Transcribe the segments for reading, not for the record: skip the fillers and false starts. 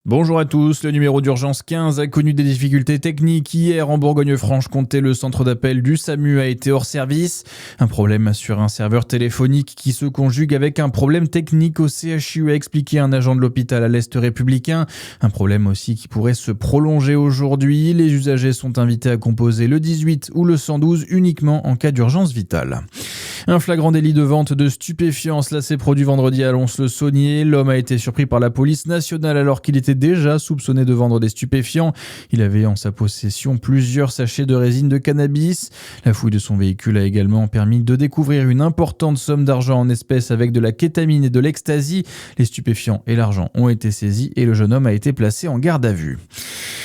Bonjour à tous, le numéro d'urgence 15 a connu des difficultés techniques. Hier, en Bourgogne-Franche-Comté, le centre d'appel du SAMU a été hors service. Un problème sur un serveur téléphonique qui se conjugue avec un problème technique au CHU, a expliqué un agent de l'hôpital à l'Est républicain. Un problème aussi qui pourrait se prolonger aujourd'hui. Les usagers sont invités à composer le 18 ou le 112 uniquement en cas d'urgence vitale. Un flagrant délit de vente de stupéfiants, cela s'est produit vendredi à Lons-le-Saunier. L'homme a été surpris par la police nationale alors qu'il était déjà soupçonné de vendre des stupéfiants. Il avait en sa possession plusieurs sachets de résine de cannabis. La fouille de son véhicule a également permis de découvrir une importante somme d'argent en espèces avec de la kétamine et de l'ecstasy. Les stupéfiants et l'argent ont été saisis et le jeune homme a été placé en garde à vue.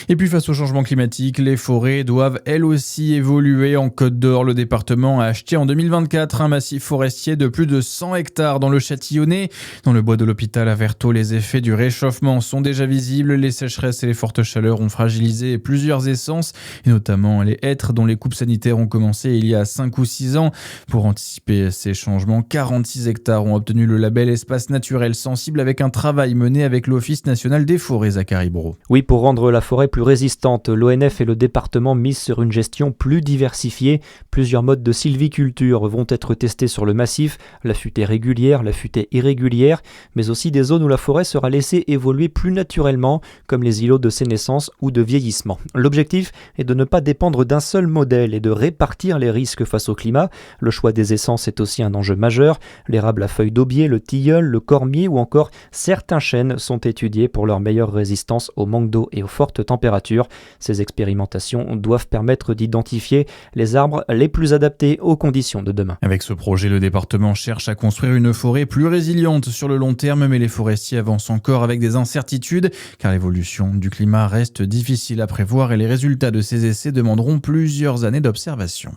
Et puis face au changement climatique, les forêts doivent elles aussi évoluer. En Côte d'Or, le département a acheté en 2024 un massif forestier de plus de 100 hectares dans le Châtillonnais. Dans le bois de l'hôpital à Vertot, les effets du réchauffement sont déjà visibles. Les sécheresses et les fortes chaleurs ont fragilisé plusieurs essences, et notamment les hêtres dont les coupes sanitaires ont commencé il y a 5 ou 6 ans. Pour anticiper ces changements, 46 hectares ont obtenu le label espace naturel sensible avec un travail mené avec l'Office national des forêts, Zachary Brault. Oui, pour rendre la forêt plus résistante, l'ONF et le département misent sur une gestion plus diversifiée. Plusieurs modes de sylviculture vont être testés sur le massif, la futaie régulière, la futaie irrégulière, mais aussi des zones où la forêt sera laissée évoluer plus naturellement, comme les îlots de sénescence ou de vieillissement. L'objectif est de ne pas dépendre d'un seul modèle et de répartir les risques face au climat. Le choix des essences est aussi un enjeu majeur. L'érable à feuilles d'aubier, le tilleul, le cormier ou encore certains chênes sont étudiés pour leur meilleure résistance au manque d'eau et aux fortes températures. Ces expérimentations doivent permettre d'identifier les arbres les plus adaptés aux conditions de demain. Avec ce projet, le département cherche à construire une forêt plus résiliente sur le long terme, mais les forestiers avancent encore avec des incertitudes, car l'évolution du climat reste difficile à prévoir et les résultats de ces essais demanderont plusieurs années d'observation.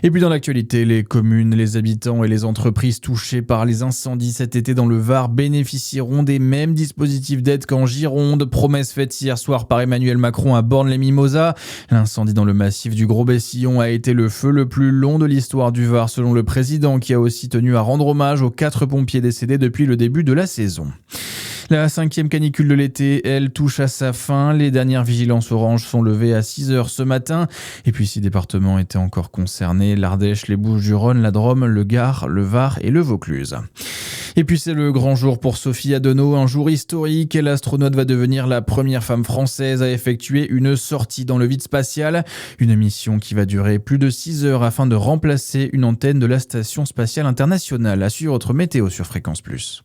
Et puis dans l'actualité, les communes, les habitants et les entreprises touchées par les incendies cet été dans le Var bénéficieront des mêmes dispositifs d'aide qu'en Gironde. Promesse faite hier soir par Emmanuel Macron à Borne-les-Mimosas. L'incendie dans le massif du Gros-Bessillon a été le feu le plus long de l'histoire du Var, selon le président, qui a aussi tenu à rendre hommage aux 4 pompiers décédés depuis le début de la saison. La 5e canicule de l'été, elle, touche à sa fin. Les dernières vigilances oranges sont levées à 6h ce matin. Et puis 6 départements étaient encore concernés: l'Ardèche, les Bouches-du-Rhône, la Drôme, le Gard, le Var et le Vaucluse. Et puis c'est le grand jour pour Sophie Adenau, un jour historique. L'astronaute va devenir la première femme française à effectuer une sortie dans le vide spatial. Une mission qui va durer plus de 6 heures afin de remplacer une antenne de la Station spatiale internationale. À suivre votre météo sur Fréquence Plus.